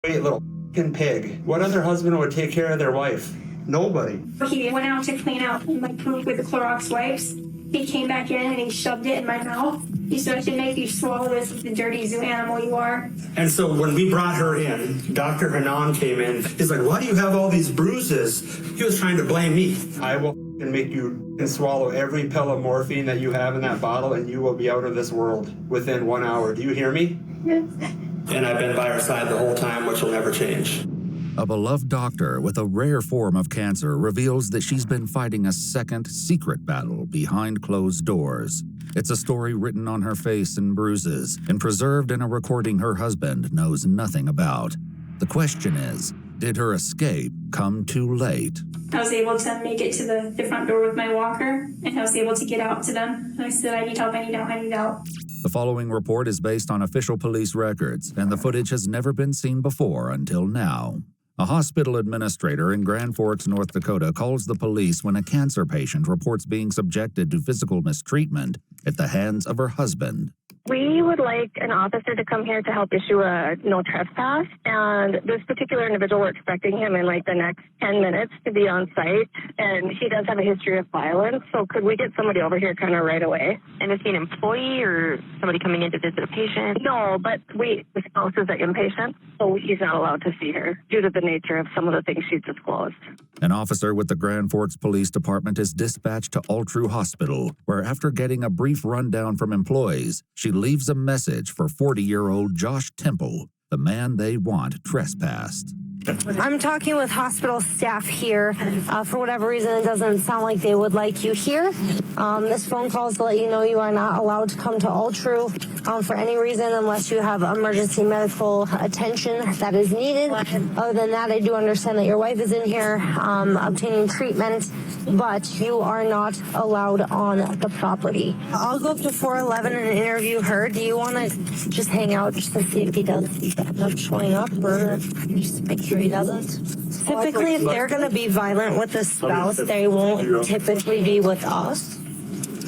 Wait, little f***ing pig. What other husband would take care of their wife? Nobody. He went out to clean out my poop with the Clorox wipes. He came back in and he shoved it in my mouth. He said, "I should make you swallow this, the dirty zoo animal you are." And so when we brought her in, Dr. Hanan came in. He's like, "Why do you have all these bruises?" He was trying to blame me. I will make you swallow every pill of morphine that you have in that bottle, and you will be out of this world within 1 hour. Do you hear me? Yes. And I've been by her side the whole time, which will never change. A beloved doctor with a rare form of cancer reveals that she's been fighting a second secret battle behind closed doors. It's a story written on her face in bruises and preserved in a recording her husband knows nothing about. The question is, did her escape come too late? I was able to make it to the front door with my walker, and I was able to get out to them. And I said, "I need help, I need help, I need help." The following report is based on official police records, and the footage has never been seen before until now. A hospital administrator in Grand Forks, North Dakota, calls the police when a cancer patient reports being subjected to physical mistreatment at the hands of her husband. We would like an officer to come here to help issue a no trespass, and this particular individual, we're expecting him in like the next 10 minutes to be on site, and he does have a history of violence, so could we get somebody over here kind of right away? And is he an employee or somebody coming in to visit a patient? No, but the spouse is an inpatient, so he's not allowed to see her due to the nature of some of the things she's disclosed. An officer with the Grand Forks Police Department is dispatched to Altru Hospital, where after getting a brief rundown from employees, she leaves a message for 40-year-old Josh Temple, the man they want trespassed. I'm talking with hospital staff here. For whatever reason, it doesn't sound like they would like you here. This phone call is to let you know you are not allowed to come to Altru for any reason unless you have emergency medical attention that is needed. Other than that, I do understand that your wife is in here obtaining treatment, but you are not allowed on the property. I'll go up to 411 and interview her. Do you want to just hang out just to see if he does end up showing up, or just make sure he doesn't? Typically, if they're going to be violent with a spouse, they won't typically be with us.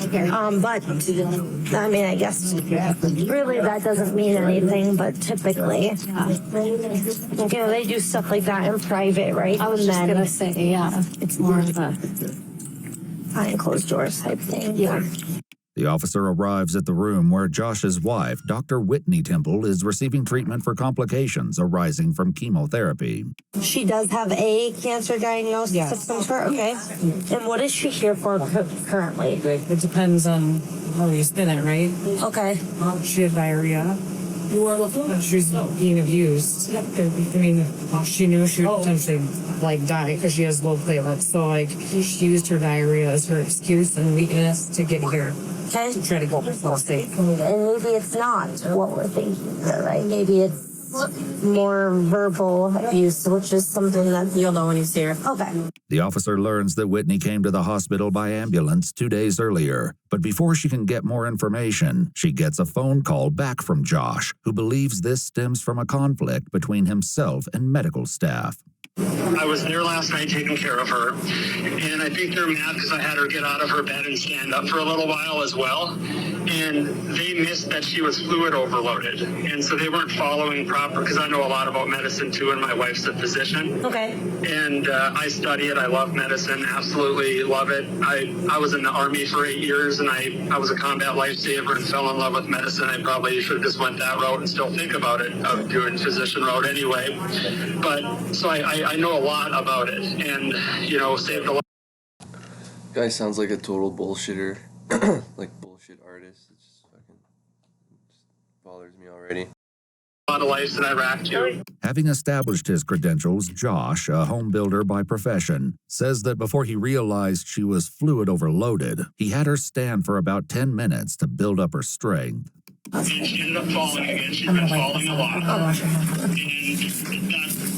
Okay. But I mean, I guess really that doesn't mean anything. But typically, they do stuff like that in private, right? I was just gonna say, yeah, it's more of a behind closed doors type thing. yeah. The officer arrives at the room where Josh's wife, Dr. Whitney Temple, is receiving treatment for complications arising from chemotherapy. She does have a cancer diagnosis of some sort. Okay. And what is she here for currently? It depends on how you spin it, right? Okay. She had diarrhea. She's being abused. I mean, she knew she would potentially die because she has low platelets. So she used her diarrhea as her excuse and weakness to get here. Okay. To try to go full state. And maybe it's not what we're thinking here, right? Maybe it's more verbal abuse, which is something that You'll know when you see her. okay. The officer learns that Whitney came to the hospital by ambulance 2 days earlier, but before she can get more information, she gets a phone call back from Josh, who believes this stems from a conflict between himself and medical staff. I was there last night taking care of her, and I think they're mad because I had her get out of her bed and stand up for a little while as well, and they missed that she was fluid overloaded, and so they weren't following proper, because I know a lot about medicine too, and my wife's a physician. Okay. And I study it. I love medicine, absolutely love it. I was in the Army for 8 years, and I was a combat lifesaver and fell in love with medicine. I probably should have just went that route and still think about it, of doing physician route anyway. But so I know a lot about it, and saved a lot. Guy sounds like a total bullshitter, like bullshit artist. It just bothers me already. A lot of lives in Iraq too. Having established his credentials, Josh, a home builder by profession, says that before he realized she was fluid overloaded, he had her stand for about 10 minutes to build up her strength. And she ended up falling again. She's been falling a lot. And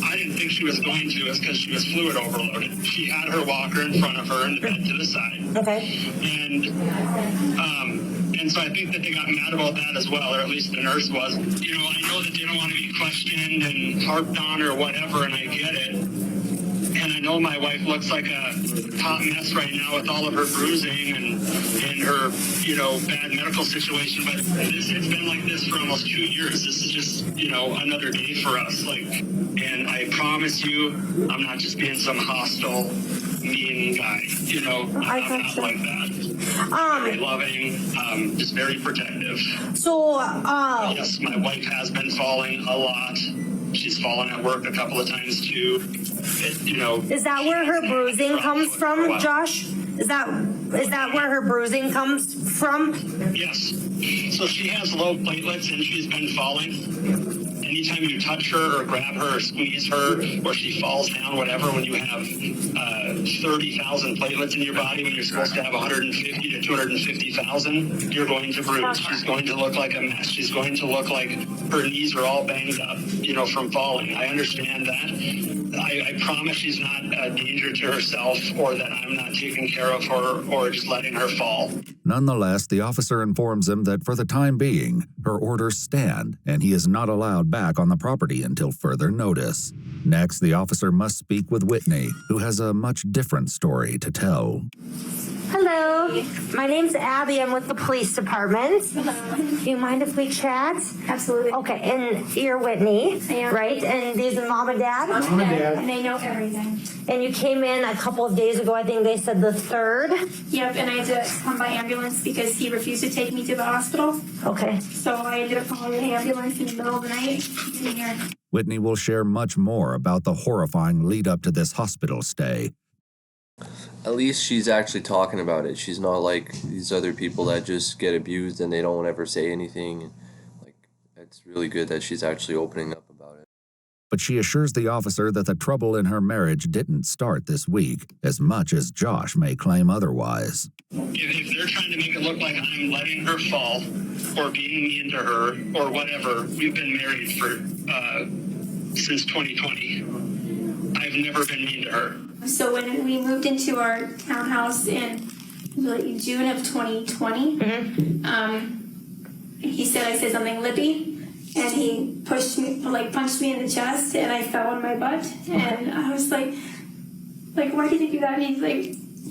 I didn't think she was going to. It's because she was fluid overloaded. She had her walker in front of her and the bed to the side. Okay. And so I think that they got mad about that as well, or at least the nurse was. I know that they don't want to be questioned and harped on or whatever, and I get it. And I know my wife looks like a hot mess right now with all of her bruising and her, bad medical situation. But it's been like this for almost 2 years. This is just, another day for us. And I promise you, I'm not just being some hostile, mean guy. I'm not like that. Very loving, just very protective. So, Yes, my wife has been falling a lot. She's fallen at work a couple of times too. is that where her bruising comes from, Josh? Is that where her bruising comes from? Yes. So she has low platelets and she's been falling. Anytime you touch her or grab her or squeeze her or she falls down, whatever, when you have 30,000 platelets in your body when you're supposed to have 150 to 250,000, you're going to bruise. She's going to look like a mess. She's going to look like her knees are all banged up, from falling. I understand that. I promise she's not a danger to herself or that I'm not taking care of her or just letting her fall. Nonetheless, the officer informs him that for the time being, her orders stand and he is not allowed back on the property until further notice. Next, the officer must speak with Whitney, who has a much different story to tell. Hello, my name's Abby. I'm with the police department. Do you mind if we chat? Absolutely. Okay, and you're Whitney, right? And these are mom and dad? Mom and dad. And they know everything. And you came in a couple of days ago, I think they said the 3rd? Yep, and I had to come by ambulance because he refused to take me to the hospital. Okay. So I ended up calling an ambulance in the middle of the night in here. Whitney will share much more about the horrifying lead up to this hospital stay. At least she's actually talking about it. She's not like these other people that just get abused and they don't ever say anything. It's really good that she's actually opening up about it. But she assures the officer that the trouble in her marriage didn't start this week, as much as Josh may claim otherwise. If they're trying to make it look like I'm letting her fall or being mean to her or whatever, we've been married for since 2020. I've never been mean to her. So when we moved into our townhouse in June of 2020, he said I said something lippy, and he punched me in the chest, and I fell on my butt, and I was like, why did you do that? And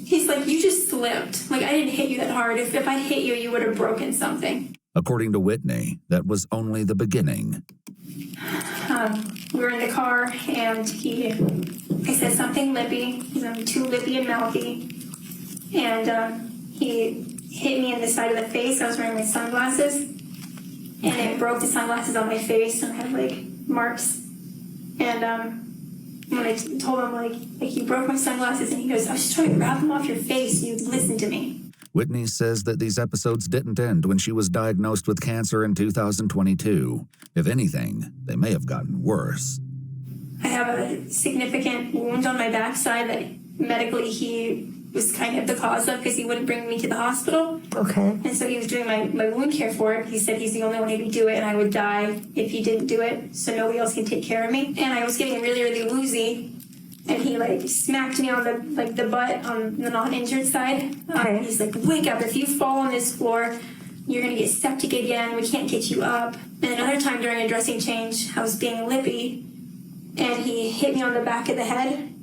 he's like, you just slipped. I didn't hit you that hard. If I hit you, you would have broken something. According to Whitney, that was only the beginning. We were in the car, and I said something lippy. He's too lippy and mouthy, and he hit me in the side of the face. I was wearing my sunglasses, and it broke the sunglasses on my face, and I had marks. And when I told him you broke my sunglasses, and he goes, I was just trying to grab them off your face. You'd listen to me. Whitney says that these episodes didn't end when she was diagnosed with cancer in 2022. If anything, they may have gotten worse. I have a significant wound on my backside that medically he was kind of the cause of because he wouldn't bring me to the hospital. Okay. And so he was doing my wound care for it. He said he's the only one who could do it and I would die if he didn't do it, so nobody else can take care of me. And I was getting really, really woozy. And he smacked me on the butt on the non-injured side. Okay. He's like, wake up, if you fall on this floor, you're gonna get septic again, we can't get you up. And another time during a dressing change, I was being lippy, and he hit me on the back of the head,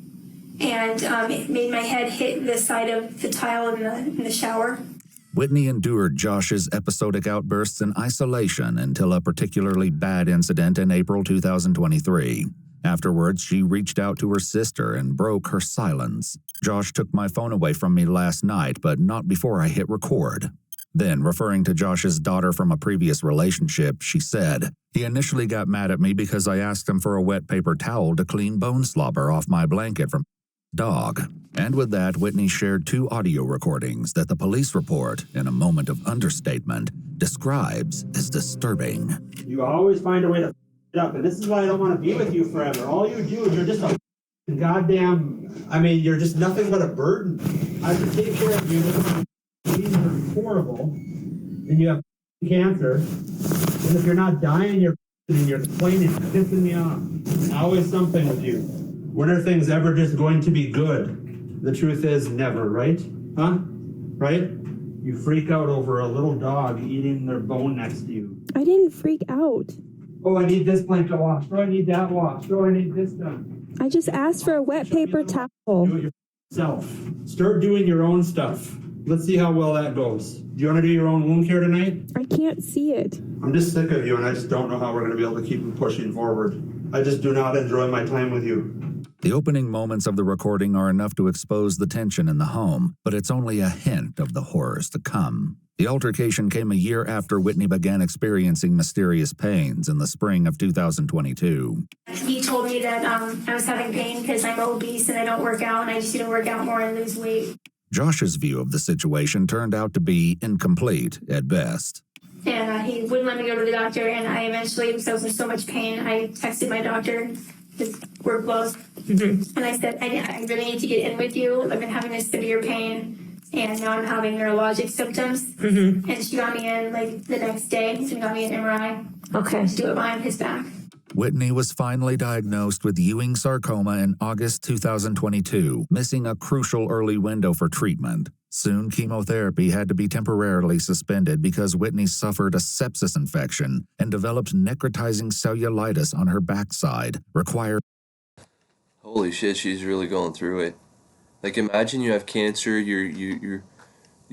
and it made my head hit the side of the tile in the shower. Whitney endured Josh's episodic outbursts in isolation until a particularly bad incident in April 2023. Afterwards, she reached out to her sister and broke her silence. Josh took my phone away from me last night, but not before I hit record. Then, referring to Josh's daughter from a previous relationship, she said, he initially got mad at me because I asked him for a wet paper towel to clean bone slobber off my blanket from dog. And with that, Whitney shared 2 audio recordings that the police report, in a moment of understatement, describes as disturbing. You always find a way to it up, and this is why I don't want to be with you forever. All you do is you're just a you're just nothing but a burden. I have to take care of you. These are horrible, and you have cancer. And if you're not dying, you're complaining, pissing me off. Always something with you. When are things ever just going to be good? The truth is never, right? Huh? Right? You freak out over a little dog eating their bone next to you. I didn't freak out. Oh, I need this blanket washed. Oh, I need that washed. Oh, I need this done. I just asked for a wet paper towel. Do it yourself. Start doing your own stuff. Let's see how well that goes. Do you want to do your own wound care tonight? I can't see it. I'm just sick of you, and I just don't know how we're going to be able to keep pushing forward. I just do not enjoy my time with you. The opening moments of the recording are enough to expose the tension in the home, but it's only a hint of the horrors to come. The altercation came a year after Whitney began experiencing mysterious pains in the spring of 2022. He told me that I was having pain because I'm obese and I don't work out, and I just need to work out more and lose weight. Josh's view of the situation turned out to be incomplete at best. And he wouldn't let me go to the doctor, and I eventually, because I was in so much pain, I texted my doctor, his work clothes, and I said, I really need to get in with you. I've been having this severe pain, and now I'm having neurologic symptoms. And she got me in like the next day, so she got me an MRI to do it behind his back. Whitney was finally diagnosed with Ewing sarcoma in August 2022, missing a crucial early window for treatment. Soon, chemotherapy had to be temporarily suspended because Whitney suffered a sepsis infection and developed necrotizing cellulitis on her backside, Holy shit, she's really going through it. Like, imagine you have cancer, you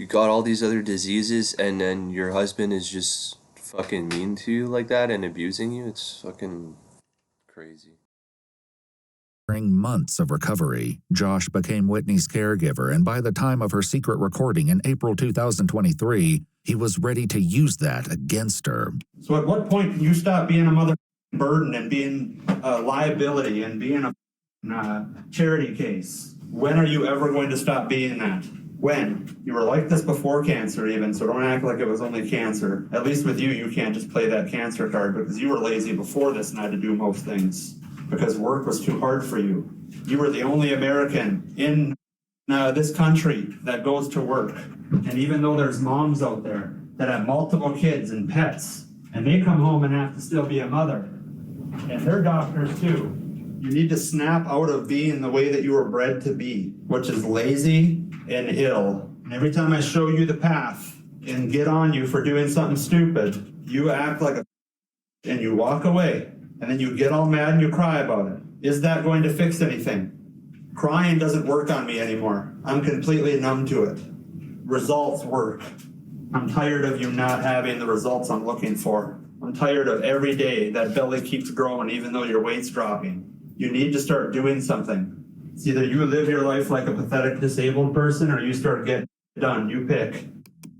got all these other diseases, and then your husband is just fucking mean to you like that and abusing you. It's fucking crazy. During months of recovery, Josh became Whitney's caregiver, and by the time of her secret recording in April 2023, he was ready to use that against her. So at what point do you stop being a mother burden and being a liability and being a charity case? When are you ever going to stop being that? When? You were like this before cancer even, so don't act like it was only cancer. At least with you, you can't just play that cancer card because you were lazy before this and had to do most things. Because work was too hard for you. You were the only American in this country that goes to work. And even though there's moms out there that have multiple kids and pets, and they come home and have to still be a mother, and they're doctors too, you need to snap out of being the way that you were bred to be, which is lazy and ill. And every time I show you the path and get on you for doing something stupid, you act like a and you walk away. And then you get all mad and you cry about it. Is that going to fix anything? Crying doesn't work on me anymore. I'm completely numb to it. Results work. I'm tired of you not having the results I'm looking for. I'm tired of every day that belly keeps growing even though your weight's dropping. You need to start doing something. It's either you live your life like a pathetic disabled person or you start getting done. You pick.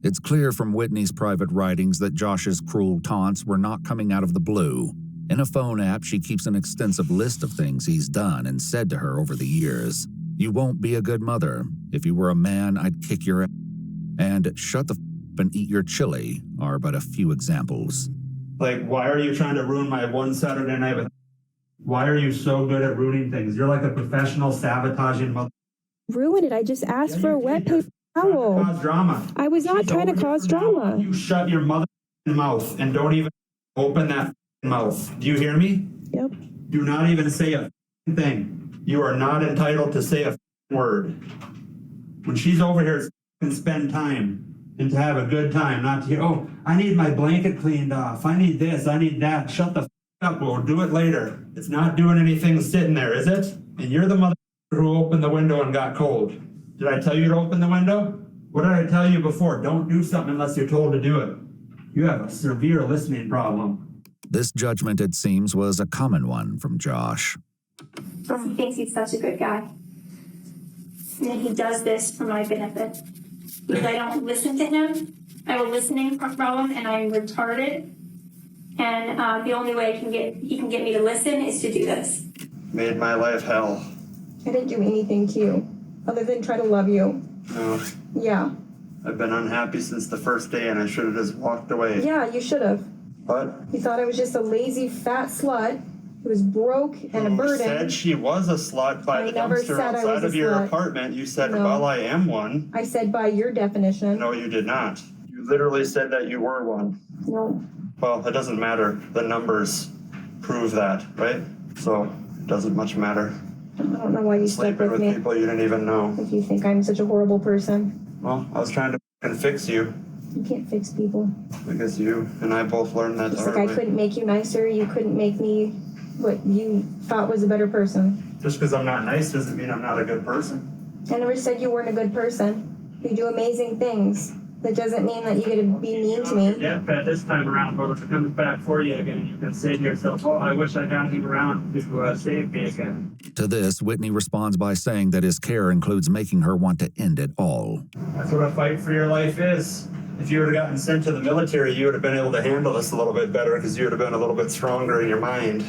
It's clear from Whitney's private writings that Josh's cruel taunts were not coming out of the blue. In a phone app, she keeps an extensive list of things he's done and said to her over the years. You won't be a good mother. If you were a man, I'd kick your ass. And shut the f and eat your chili are but a few examples. Like, why are you trying to ruin my one Saturday night with... Why are you so good at ruining things? You're like a professional sabotaging mother. Ruin it. I just asked for a wet paper towel. Cause drama. I was not trying to cause drama. You shut your mother mouth and don't even open that mouth. Do you hear me? Yep. Do not even say a thing. You are not entitled to say a word. When she's over here to spend time and to have a good time, not to hear, oh, I need my blanket cleaned off. I need this. I need that. Shut the up. We'll do it later. It's not doing anything sitting there, is it? And you're the mother who opened the window and got cold. Did I tell you to open the window? What did I tell you before? Don't do something unless you're told to do it. You have a severe listening problem. This judgment, it seems, was a common one from Josh. He thinks he's such a good guy. And he does this for my benefit. Because I don't listen to him. I have a listening problem and I'm retarded. And the only way he can get me to listen is to do this. Made my life hell. I didn't do anything to you other than try to love you. No. Yeah. I've been unhappy since the first day and I should have just walked away. Yeah, you should have. What? You thought I was just a lazy fat slut who was broke and a burden. You said she was a slut by the never dumpster said I was outside a of your slut. apartment. You said, No. well, I am one. I said by your definition. No, you did not. You literally said that you were one. No. Well, it doesn't matter. The numbers prove that, right? So it doesn't much matter. I don't know why you stuck Sleeping with with me. people you didn't even know. If you think I'm such a horrible person. Well, I was trying to fucking fix you You can't fix people. because you and I both learned that the Just hard like I way. couldn't make you nicer, you couldn't make me what you thought was a better person. Just because I'm not nice doesn't mean I'm not a good person. I never said you weren't a good person. You do amazing things. That doesn't mean that you get to be mean to me. Yeah, but this time around, but if it comes back for you again, you can say to yourself, oh, I wish I had him around to save me again. To this, Whitney responds by saying that his care includes making her want to end it all. That's what a fight for your life is. If you would have gotten sent to the military, you would have been able to handle this a little bit better because you would have been a little bit stronger in your mind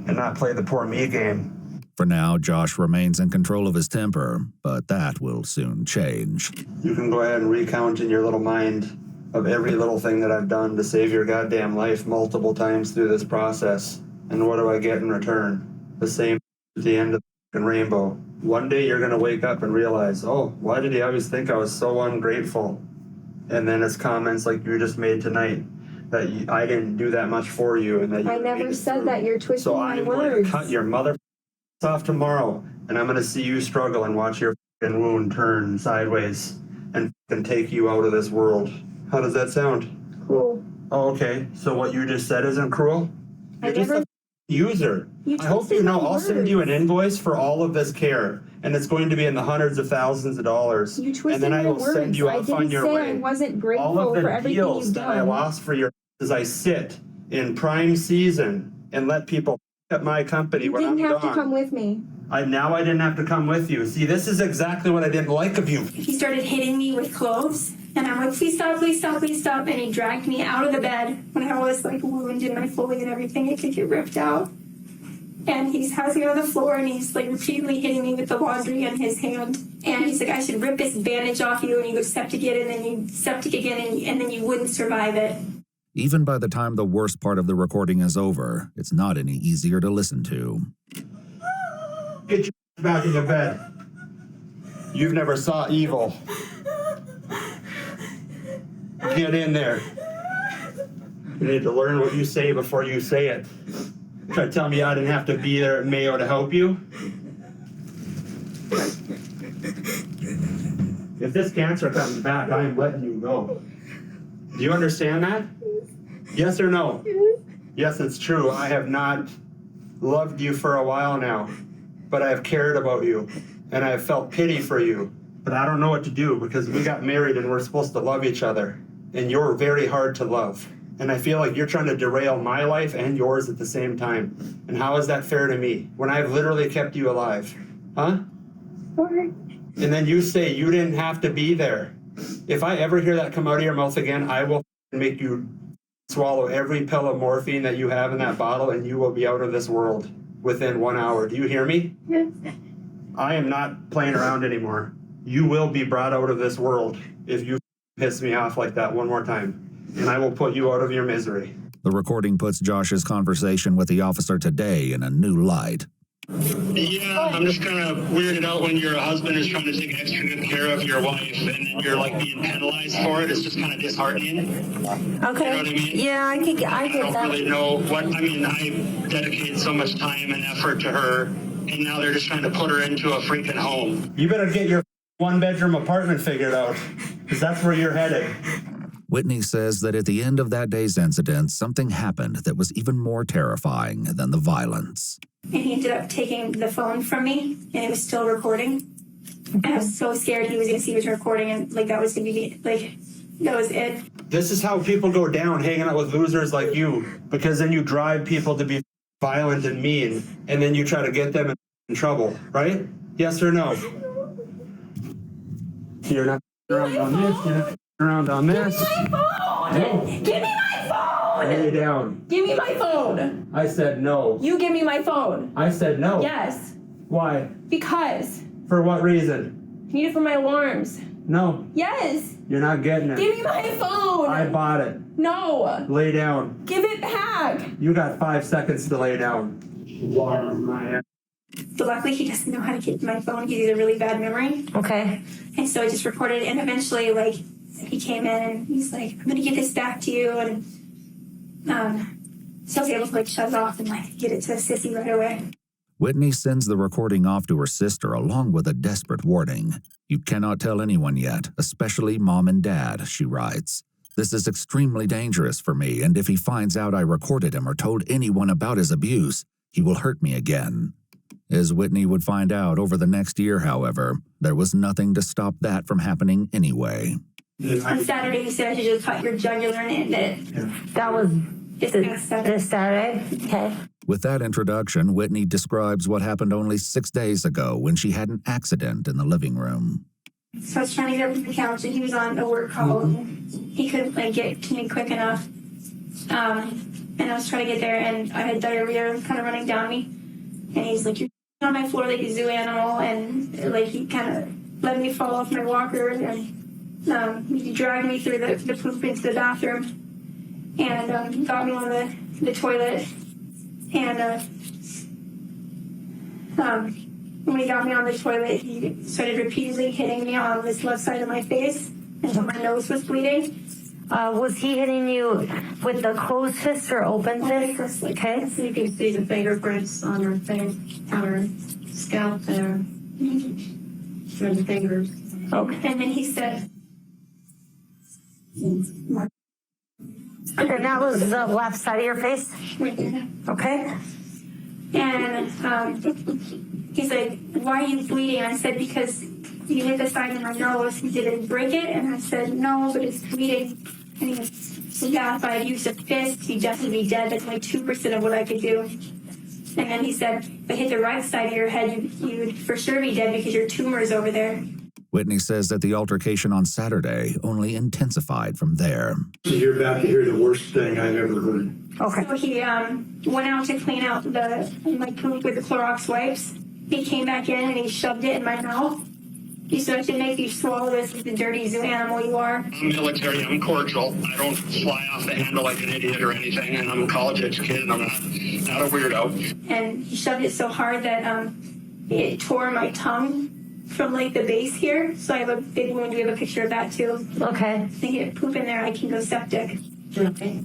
and not play the poor me game. For now, Josh remains in control of his temper, but that will soon change. You can go ahead and recount in your little mind of every little thing that I've done to save your goddamn life multiple times through this process. And what do I get in return? The same at the end of the rainbow. One day you're going to wake up and realize, oh, why did he always think I was so ungrateful? And then it's comments like you just made tonight that I didn't do that much for you. And that you I never said that. You're twisting my So I'm going words. to cut your mother off tomorrow, and I'm going to see you struggle and watch your wound turn sideways and take you out of this world. How does that sound? Cool. Oh, okay. So what you just said isn't cruel? You're just never- a user. You I hope you twisted know my I'll send you an words. invoice for all of this care, and it's going to be in the hundreds of thousands of dollars. You twisted and then I my will words. send you I off on didn't your say way. I wasn't All grateful of the for everything deals you've that I done. lost for your as I sit in prime season and let people at my company You when I'm didn't have gone. to come with me. I didn't have to come with you. See, this is exactly what I didn't like of you. He started hitting me with clothes, and I'm like, please stop, please stop, please stop. And he dragged me out of the bed when I had all this like wound in my Foley and everything. It could get ripped out. And he has me on the floor, and he's like repeatedly hitting me with the laundry in his hand. And he's like, I should rip this bandage off you, and you go septic it, and then you septic again, and then you wouldn't survive it. Even by the time the worst part of the recording is over, it's not any easier to listen to. Get your back in the bed. You've never saw evil. Get in there. You need to learn what you say before you say it. Try to tell me I didn't have to be there at Mayo to help you. If this cancer comes back, I am letting you go. Do you understand that? Yes or no? Yes, it's true. I have not loved you for a while now, but I have cared about you, and I have felt pity for you. But I don't know what to do because we got married and we're supposed to love each other, and you're very hard to love. And I feel like you're trying to derail my life and yours at the same time. And how is that fair to me when I've literally kept you alive? Huh? Sorry. And then you say you didn't have to be there. If I ever hear that come out of your mouth again, I will make you swallow every pill of morphine that you have in that bottle, and you will be out of this world within 1 hour. Do you hear me? Yes. I am not playing around anymore. You will be brought out of this world if you piss me off like that one more time, and I will put you out of your misery. The recording puts Josh's conversation with the officer today in a new light. Yeah, I'm just kind of weirded out when your husband is trying to take extra good care of your wife and then you're like being penalized for it. It's just kind of disheartening. Okay. You know what I mean? Yeah, I I get don't that. really know what, I mean, I dedicated so much time and effort to her, and now they're just trying to put her into a freaking home. You better get your one-bedroom apartment figured out, because that's where you're headed. Whitney says that at the end of that day's incident, something happened that was even more terrifying than the violence. And he ended up taking the phone from me, and it was still recording. And I was so scared he was going to see it was recording, and like that was going to be like, that was it. This is how people go down, hanging out with losers like you, because then you drive people to be violent and mean, and then you try to get them in trouble, right? Yes or no? You're not around on this, you're not around on this. Give me my phone! No. Give me my phone! Lay down. Give me my phone! I said no. You give me my phone. I said no. Yes. Why? Because. For what reason? I need it for my alarms. No, Yes. you're not getting it. Give me my phone. I bought it. No. Lay down. Give it back. You got 5 seconds to lay down. Warm my ass. So luckily he doesn't know how to get my phone. He has a really bad memory. Okay. And so I just recorded it, and eventually like he came in and he's like, I'm gonna get this back to you, and so I was able to like shut it off and like get it to Sissy right away. Whitney sends the recording off to her sister along with a desperate warning. You cannot tell anyone yet, especially Mom and Dad, she writes. This is extremely dangerous for me, and if he finds out I recorded him or told anyone about his abuse, he will hurt me again. As Whitney would find out over the next year, however, there was nothing to stop that from happening anyway. On Saturday, he said I should just cut your jugular and end it. That was This Saturday. Okay. With that introduction, Whitney describes what happened only 6 days ago when she had an accident in the living room. So I was trying to get up from the couch, and he was on a work call. He couldn't get to me quick enough. And I was trying to get there, and I had diarrhea kind of running down me. And he's like, "You're on my floor like a zoo animal," and he kind of let me fall off my walker, and he dragged me through the poop into the bathroom, and got me on the toilet, and when he got me on the toilet, he started repeatedly hitting me on this left side of my face until my nose was bleeding. Was he hitting you with the closed fist or open fist? Okay. So you can see the fingerprints on her face, on her scalp there. Through the fingers. Okay. And then he said, And that was the left side of your face? Okay. And he's like, "Why are you bleeding?" I said, "Because you hit the side of my nose." He didn't break it, and I said, "No, but it's bleeding." And he goes, "Yeah, if I had used a fist, you'd definitely be dead. That's only 2% of what I could do." And then he said, "If I hit the right side of your head, you'd for sure be dead because your tumor's over there." Whitney says that the altercation on Saturday only intensified from there. You're about to hear the worst thing I've ever heard. Okay. So he went out to clean out my poop with the Clorox wipes. He came back in and he shoved it in my mouth. He said, "I should make you swallow this like the dirty zoo animal you are." I'm military, I'm cordial. I don't fly off the handle like an idiot or anything, and I'm a college educated, I'm not a weirdo. And he shoved it so hard that it tore my tongue from the base here. So I have a big wound. We have a picture of that too. Okay. If I get poop in there, I can go septic. Okay.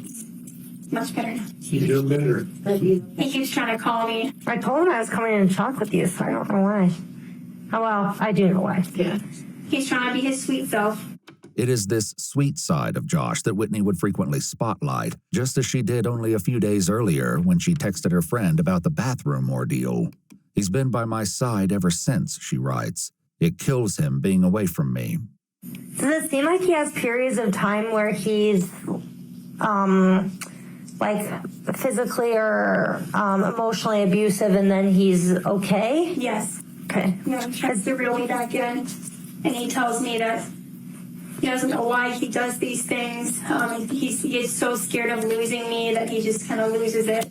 Much better now. You're doing better. He keeps trying to call me. I told him I was coming in and talk with you, so I don't know why. Oh, well, I do know why. Yeah. He's trying to be his sweet self. It is this sweet side of Josh that Whitney would frequently spotlight, just as she did only a few days earlier when she texted her friend about the bathroom ordeal. "He's been by my side ever since," she writes. "It kills him being away from me." Does it seem like he has periods of time where he's, physically or emotionally abusive and then he's okay? Yes. Okay. Yeah, he tries to reel me back in. And he tells me that he doesn't know why he does these things. He gets so scared of losing me that he just kind of loses it.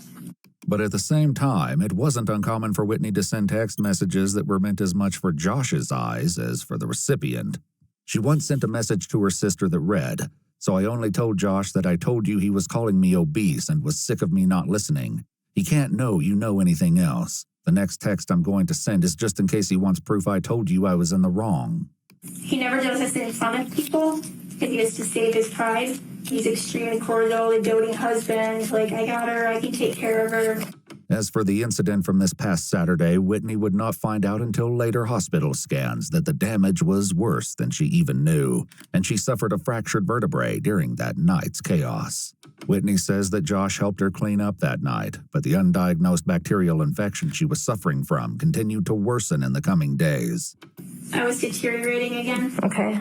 But at the same time, it wasn't uncommon for Whitney to send text messages that were meant as much for Josh's eyes as for the recipient. She once sent a message to her sister that read, "So I only told Josh that I told you he was calling me obese and was sick of me not listening. He can't know you know anything else. The next text I'm going to send is just in case he wants proof I told you I was in the wrong." He never does this in front of people because he has to save his pride. He's extremely cordial, a doting husband. I got her, I can take care of her. As for the incident from this past Saturday, Whitney would not find out until later hospital scans that the damage was worse than she even knew, and she suffered a fractured vertebrae during that night's chaos. Whitney says that Josh helped her clean up that night, but the undiagnosed bacterial infection she was suffering from continued to worsen in the coming days. I was deteriorating again. Okay.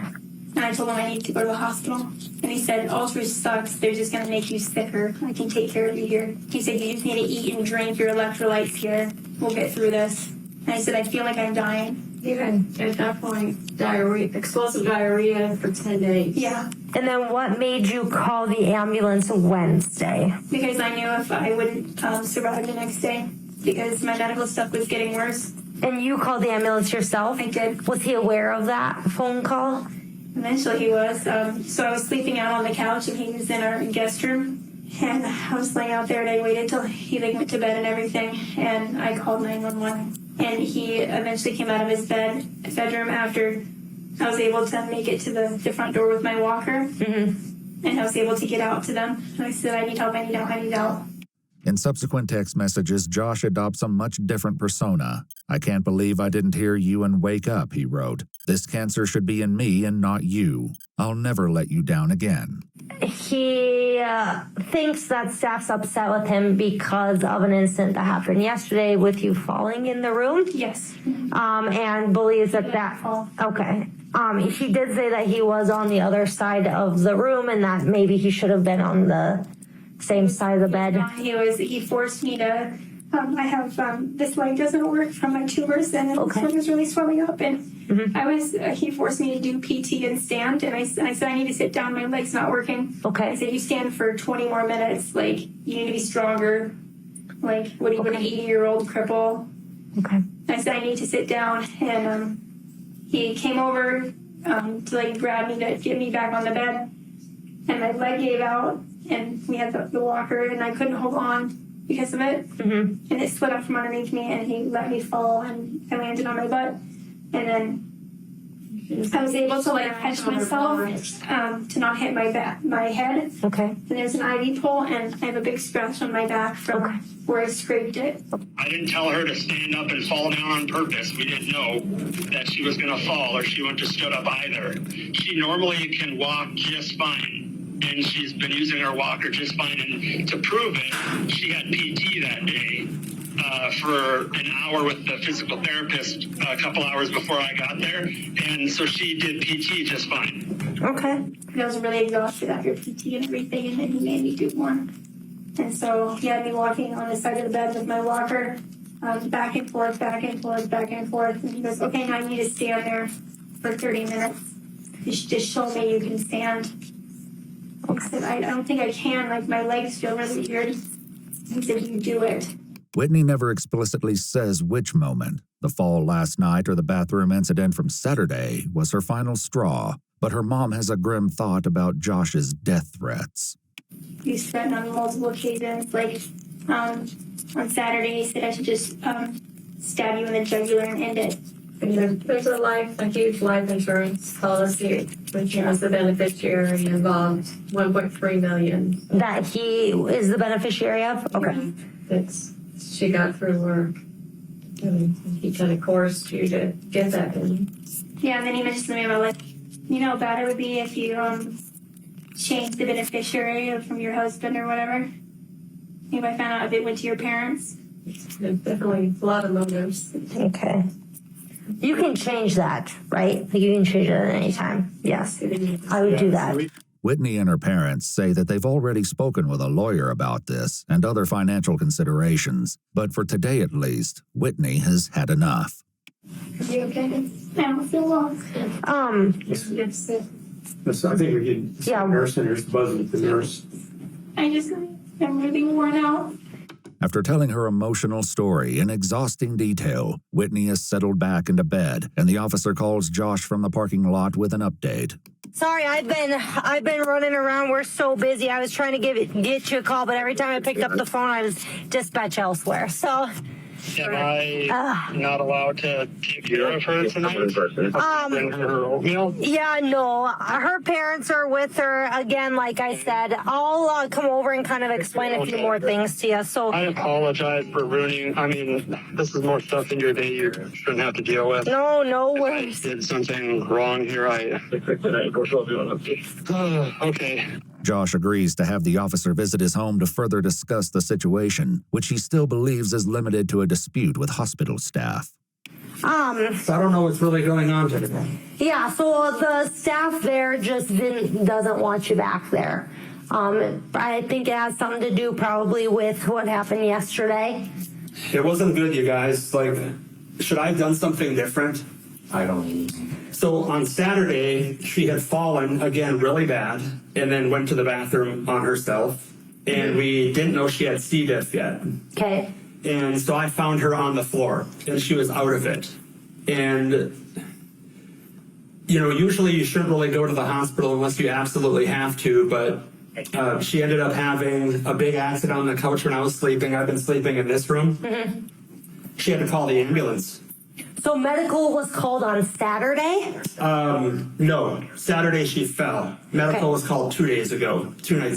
And I told him I need to go to the hospital. And he said, "Ultra sucks. They're just going to make you sicker. I can take care of you here." He said, "You just need to eat and drink your electrolytes here. We'll get through this." And I said, "I feel like I'm dying." Even at that point, explosive diarrhea for 10 days. Yeah. And then what made you call the ambulance Wednesday? Because I knew if I wouldn't survive the next day. Because my medical stuff was getting worse. And you called the ambulance yourself? I did. Was he aware of that phone call? Eventually he was. So I was sleeping out on the couch and he was in our guest room. And I was laying out there and I waited till he went to bed and everything. And I called 911. And he eventually came out of his bedroom after I was able to make it to the front door with my walker. Mm-hmm. And I was able to get out to them. And I said, "I need help, I need help, I need help." In subsequent text messages, Josh adopts a much different persona. "I can't believe I didn't hear you and wake up," he wrote. "This cancer should be in me and not you. I'll never let you down again." He thinks that staff's upset with him because of an incident that happened yesterday with you falling in the room. Yes. And believes that okay. He did say that he was on the other side of the room and that maybe he should have been on the same side of the bed. He forced me to. I have this leg doesn't work from my tumors, and this one was really swelling up. And he forced me to do PT and stand. And I said I need to sit down. My leg's not working. Okay. I said you stand for 20 more minutes. Like you need to be stronger. Like what are you an 80-year-old cripple? Okay. I said I need to sit down, and he came over to like grab me to get me back on the bed, and my leg gave out, and we had the walker, and I couldn't hold on because of it, and it slid up from underneath me, and he let me fall, and I landed on my butt, and then I was able to like catch myself to not hit my head. Okay. And there's an IV pole, and I have a big scratch on my back from where I scraped it. I didn't tell her to stand up and fall down on purpose. We didn't know that she was going to fall or she wouldn't have stood up either. She normally can walk just fine, and she's been using her walker just fine. And to prove it, she had PT that day for an hour with the physical therapist a couple hours before I got there. And so she did PT just fine. Okay. I was really exhausted after PT and everything, and then he made me do more. And so he had me walking on the side of the bed with my walker, back and forth, back and forth, back and forth. And he goes, "Okay, now you need to stand there for 30 minutes. Just show me you can stand." I said, I don't think I can. Like, my legs feel really weird. He said, "You do it." Whitney never explicitly says which moment, the fall last night or the bathroom incident from Saturday, was her final straw, but her mom has a grim thought about Josh's death threats. He's threatened on multiple occasions. Like, on Saturday, he said I should just stab you in the jugular and end it. There's a huge life insurance policy, which has the beneficiary involved, 1.3 million. That he is the beneficiary of? Okay. She got through work. And he kind of coerced you to get that in. Yeah, and then he mentioned to me about, like, you know how bad it would be if you changed the beneficiary from your husband or whatever. If I found out if it went to your parents. There's definitely a lot of motives. Okay. You can change that, right? Like you can change it at any time. Yes. I would do that. Whitney and her parents say that they've already spoken with a lawyer about this and other financial considerations, but for today at least, Whitney has had enough. Are you okay? I don't feel lost. I think we could nurse and there's buzzing with the nurse. I'm really worn out. After telling her emotional story in exhausting detail, Whitney is settled back into bed, and the officer calls Josh from the parking lot with an update. Sorry, I've been running around. We're so busy. I was trying to get you a call, but every time I picked up the phone, I was dispatched elsewhere. So. Am I not allowed to take care of her tonight? Bring her oatmeal? Yeah, no. Her parents are with her. Again, like I said, I'll come over and kind of explain a few more things to you. So I apologize for ruining. I mean, this is more stuff in your day you shouldn't have to deal with. No worries. If I did something wrong here, okay. Josh agrees to have the officer visit his home to further discuss the situation, which he still believes is limited to a dispute with hospital staff. So I don't know what's really going on today. Yeah, so the staff there just doesn't want you back there. I think it has something to do probably with what happened yesterday. It wasn't good, you guys. Like, should I have done something different? I don't know. So on Saturday, she had fallen again really bad and then went to the bathroom on herself. And we didn't know she had C. diff yet. Okay. And so I found her on the floor and she was out of it. And, you know, usually you shouldn't really go to the hospital unless you absolutely have to. But she ended up having a big accident on the couch when I was sleeping. I've been sleeping in this room. She had to call the ambulance. So medical was called on Saturday? No. Saturday she fell. Medical Okay. was called 2 nights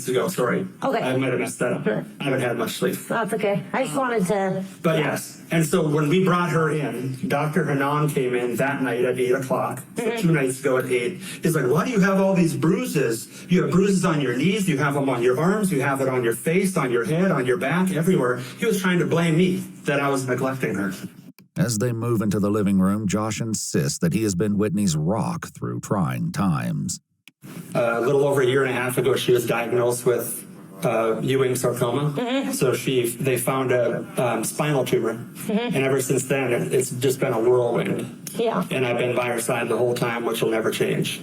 ago, sorry. Okay. I might have messed that up. I haven't had much sleep. That's okay. I just wanted to. But yes, and so when we brought her in, Dr. Hanan came in that night at 8 o'clock, so 2 nights ago at 8. He's like, why do you have all these bruises? You have bruises on your knees, you have them on your arms, you have it on your face, on your head, on your back, everywhere. He was trying to blame me that I was neglecting her. As they move into the living room, Josh insists that he has been Whitney's rock through trying times. A little over a year and a half ago, she was diagnosed with Ewing sarcoma. So they found a spinal tumor. And ever since then, it's just been a whirlwind. Yeah. And I've been by her side the whole time, which will never change.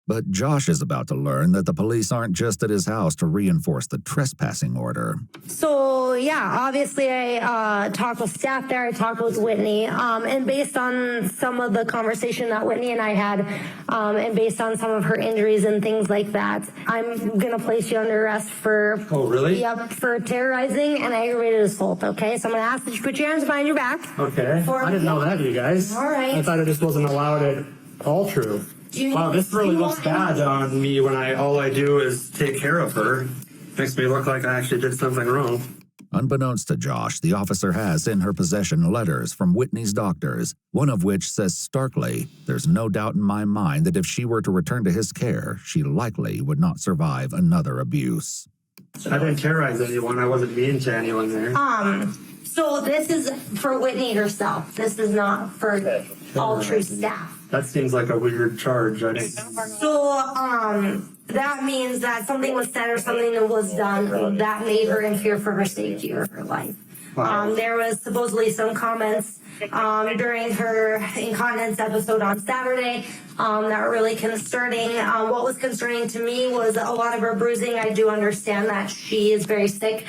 But Josh is about to learn that the police aren't just at his house to reinforce the trespassing order. So, yeah, obviously I talked with staff there, I talked with Whitney, and based on some of the conversation that Whitney and I had, and based on some of her injuries and things like that, I'm going to place you under arrest for... Oh, really? Yep, for terrorizing and aggravated assault, okay? So I'm going to ask that you put your hands behind your back. Okay. I didn't know that, you guys. All right. I thought it just wasn't allowed at all true. Wow, this really looks bad on me when all I do is take care of her. Makes me look like I actually did something wrong. Unbeknownst to Josh, the officer has in her possession letters from Whitney's doctors, one of which says starkly, there's no doubt in my mind that if she were to return to his care, she likely would not survive another abuse. I didn't terrorize anyone. I wasn't mean to anyone there. So this is for Whitney herself. This is not for all true staff. That seems like a weird charge. I didn't. So, that means that something was said or something that was done that made her in fear for her safety or her life. Wow. There was supposedly some comments during her incontinence episode on Saturday that were really concerning. What was concerning to me was a lot of her bruising. I do understand that she is very sick.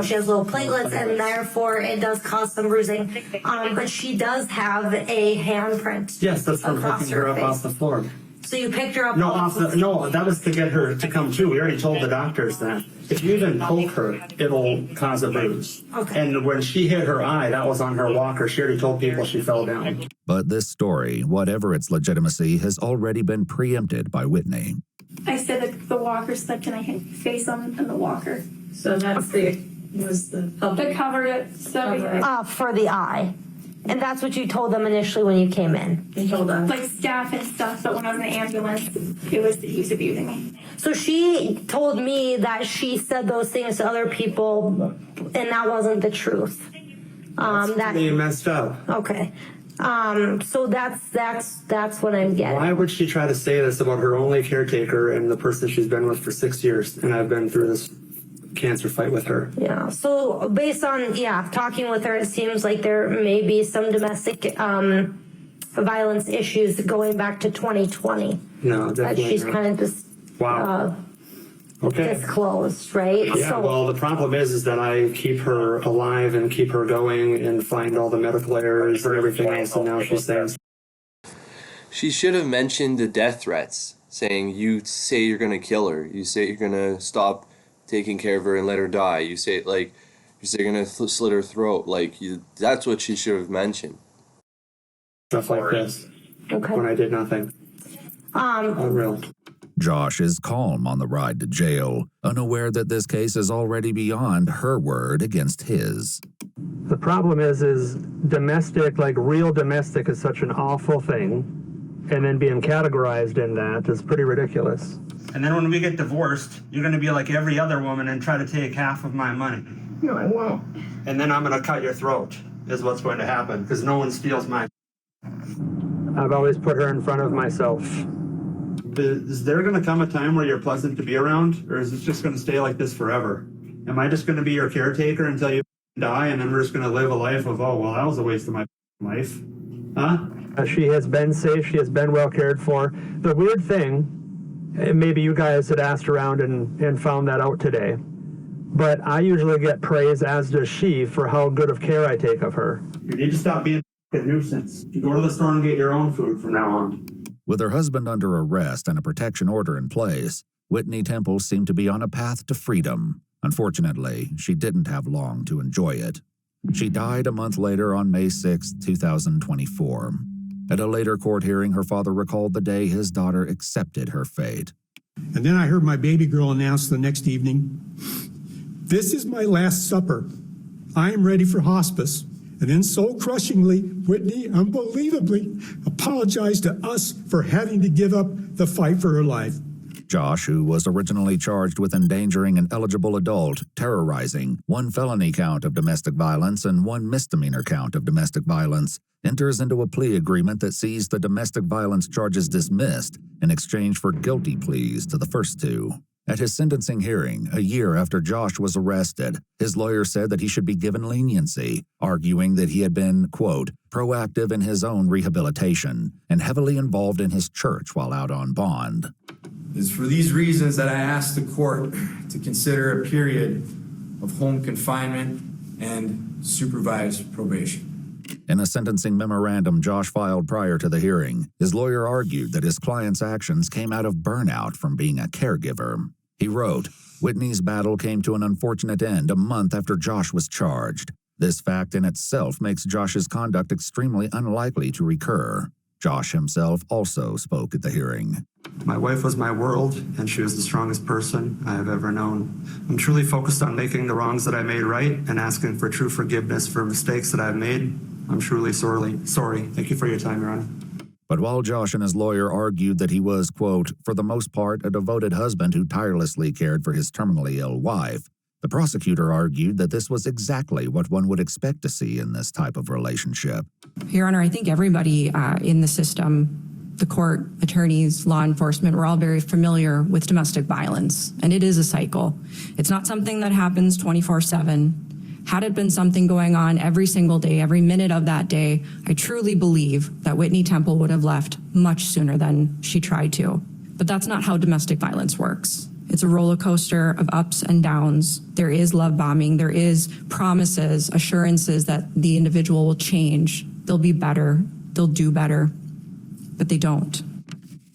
She has low platelets, and therefore it does cause some bruising. But she does have a handprint. Yes, that's from across picking her up face. off the floor. So you picked her up. No, that was to get her to come to. We already told the doctors that. If you even poke her, it'll cause a bruise. Okay. And when she hit her eye, that was on her walker. She already told people she fell down. But this story, whatever its legitimacy, has already been preempted by Whitney. I said that the walker slipped and I hit my face on the walker. So that's the That covered it. So For the eye. And that's what you told them initially when you came in. you told us. like staff and stuff, but when I was in the ambulance, he was abusing me. So she told me that she said those things to other people, and that wasn't the truth. You messed up. Okay. So that's what I'm getting. Why would she try to say this about her only caretaker and the person she's been with for 6 years? And I've been through this cancer fight with her. Yeah. So based on talking with her, it seems like there may be some domestic violence issues going back to 2020. No, That definitely she's not. kind of just Wow. Okay. disclosed, right? Yeah, So, well, the problem is that I keep her alive and keep her going and find all the medical errors and everything else, and now she's saying. She should have mentioned the death threats, saying you say you're gonna kill her, you say you're gonna stop taking care of her and let her die. You say you're gonna slit her throat. That's what she should have mentioned. Stuff like this. okay. When I did nothing. Unreal. Josh is calm on the ride to jail, unaware that this case is already beyond her word against his. The problem is domestic, like real domestic, is such an awful thing, and then being categorized in that is pretty ridiculous. And then when we get divorced, you're going to be like every other woman and try to take half of my money. No, I won't. And then I'm going to cut your throat, is what's going to happen, because no one steals my... I've always put her in front of myself. Is there going to come a time where you're pleasant to be around, or is it just going to stay like this forever? Am I just going to be your caretaker until you die, and then we're just going to live a life of, oh, well, that was a waste of my life? Huh? She has been safe. She has been well cared for. The weird thing, maybe you guys had asked around and found that out today, but I usually get praise, as does she, for how good of care I take of her. You need to stop being a nuisance. You go to the store and get your own food from now on. With her husband under arrest and a protection order in place, Whitney Temple seemed to be on a path to freedom. Unfortunately, she didn't have long to enjoy it. She died a month later on May 6, 2024. At a later court hearing, her father recalled the day his daughter accepted her fate. And then I heard my baby girl announce the next evening, "This is my last supper. I am ready for hospice." And then so crushingly, Whitney unbelievably apologized to us for having to give up the fight for her life. Josh, who was originally charged with endangering an eligible adult, terrorizing, 1 felony count of domestic violence and 1 misdemeanor count of domestic violence, enters into a plea agreement that sees the domestic violence charges dismissed in exchange for guilty pleas to the first 2. At his sentencing hearing, a year after Josh was arrested, his lawyer said that he should be given leniency, arguing that he had been, quote, proactive in his own rehabilitation and heavily involved in his church while out on bond. It's for these reasons that I asked the court to consider a period of home confinement and supervised probation. In a sentencing memorandum Josh filed prior to the hearing, his lawyer argued that his client's actions came out of burnout from being a caregiver. He wrote, "Whitney's battle came to an unfortunate end a month after Josh was charged. This fact in itself makes Josh's conduct extremely unlikely to recur." Josh himself also spoke at the hearing. My wife was my world, and she was the strongest person I have ever known. I'm truly focused on making the wrongs that I made right and asking for true forgiveness for mistakes that I've made. I'm truly sorry. Thank you for your time, Your Honor. But while Josh and his lawyer argued that he was, quote, for the most part, a devoted husband who tirelessly cared for his terminally ill wife, the prosecutor argued that this was exactly what one would expect to see in this type of relationship. Your Honor, I think everybody in the system, the court, attorneys, law enforcement, we're all very familiar with domestic violence, and it is a cycle. It's not something that happens 24/7. Had it been something going on every single day, every minute of that day, I truly believe that Whitney Temple would have left much sooner than she tried to. But that's not how domestic violence works. It's a roller coaster of ups and downs. There is love bombing. There is promises, assurances that the individual will change. They'll be better. They'll do better. But they don't.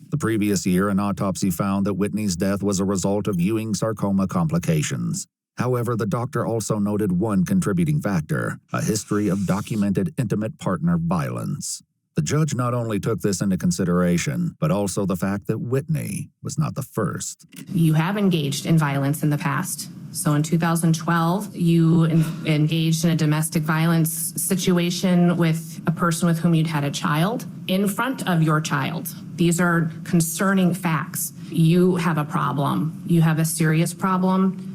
The previous year, an autopsy found that Whitney's death was a result of Ewing sarcoma complications. However, the doctor also noted one contributing factor, a history of documented intimate partner violence. The judge not only took this into consideration, but also the fact that Whitney was not the first. You have engaged in violence in the past. So in 2012, you engaged in a domestic violence situation with a person with whom you'd had a child in front of your child. These are concerning facts. You have a problem. You have a serious problem.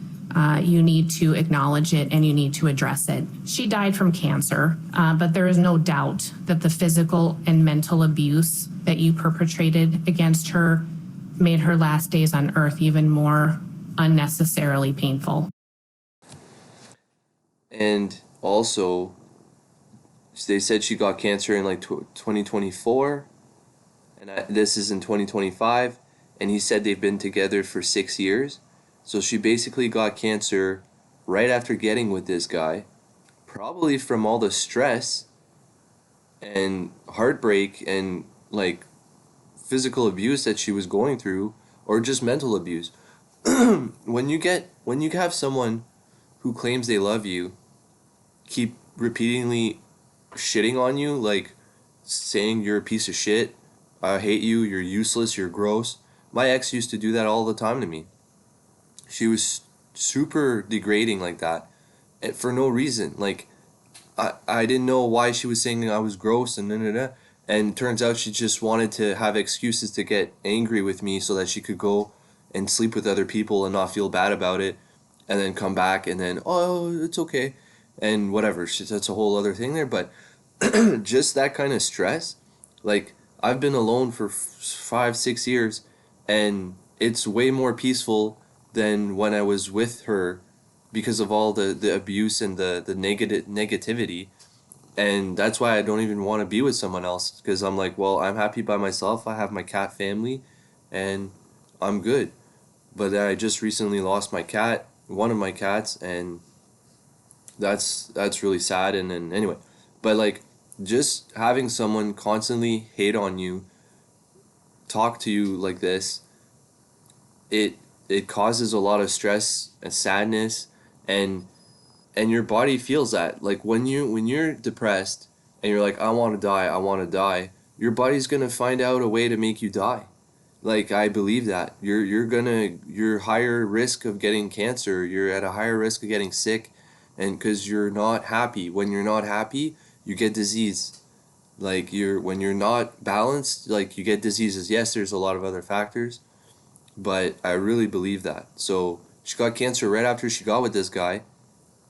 You need to acknowledge it and you need to address it. She died from cancer, but there is no doubt that the physical and mental abuse that you perpetrated against her made her last days on earth even more unnecessarily painful. And also, they said she got cancer in like 2024, and this is in 2025, and he said they've been together for 6 years. So she basically got cancer right after getting with this guy, probably from all the stress and heartbreak and like physical abuse that she was going through, or just mental abuse. When you have someone who claims they love you keep repeatedly shitting on you, like saying you're a piece of shit, I hate you, you're useless, you're gross. My ex used to do that all the time to me. She was super degrading like that, and for no reason. Like, I didn't know why she was saying I was gross and and turns out she just wanted to have excuses to get angry with me so that she could go and sleep with other people and not feel bad about it, and then come back and then, oh, it's okay, and whatever. That's a whole other thing there, but just that kind of stress. Like, I've been alone for 5-6 years, and it's way more peaceful than when I was with her because of all the abuse and the negativity. And that's why I don't even want to be with someone else, because I'm like, well, I'm happy by myself. I have my cat family and I'm good. But I just recently lost my cat, one of my cats, and that's really sad. And anyway, but like, just having someone constantly hate on you, talk to you like this, it causes a lot of stress and sadness, and your body feels that. Like when you're depressed and you're like, I want to die, your body's gonna find out a way to make you die. Like, I believe that. You're higher risk of getting cancer, you're at a higher risk of getting sick, and because you're not happy. When you're not happy, you get disease. Like, when you're not balanced, like, you get diseases. Yes, there's a lot of other factors, but I really believe that. So she got cancer right after she got with this guy,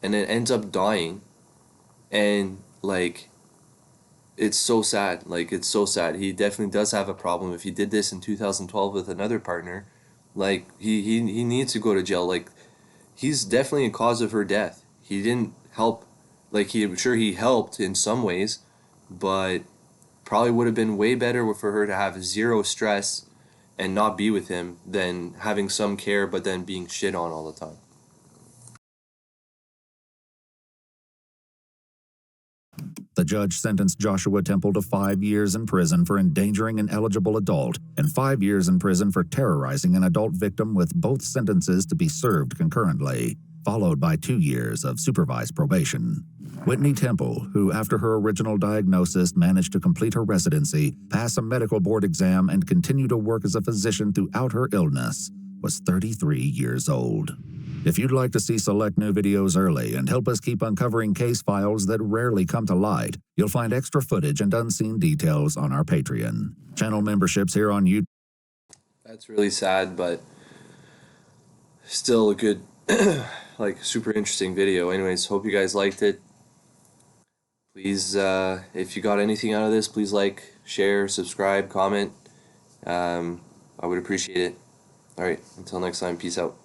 and then ends up dying, and like, it's so sad. Like, it's so sad. He definitely does have a problem. If he did this in 2012 with another partner, like, he needs to go to jail. Like, he's definitely a cause of her death. He didn't help. Like, I'm sure he helped in some ways, but probably would have been way better for her to have zero stress and not be with him than having some care but then being shit on all the time. The judge sentenced Joshua Temple to 5 years in prison for endangering an eligible adult and 5 years in prison for terrorizing an adult victim, with both sentences to be served concurrently, followed by 2 years of supervised probation. Whitney Temple, who after her original diagnosis managed to complete her residency, pass a medical board exam, and continue to work as a physician throughout her illness, was 33 years old. If you'd like to see select new videos early and help us keep uncovering case files that rarely come to light, you'll find extra footage and unseen details on our Patreon. Channel memberships here on YouTube. That's really sad, but still a good, like, super interesting video. Anyways, hope you guys liked it. Please, if you got anything out of this, please like, share, subscribe, comment. I would appreciate it. All right, until next time, peace out.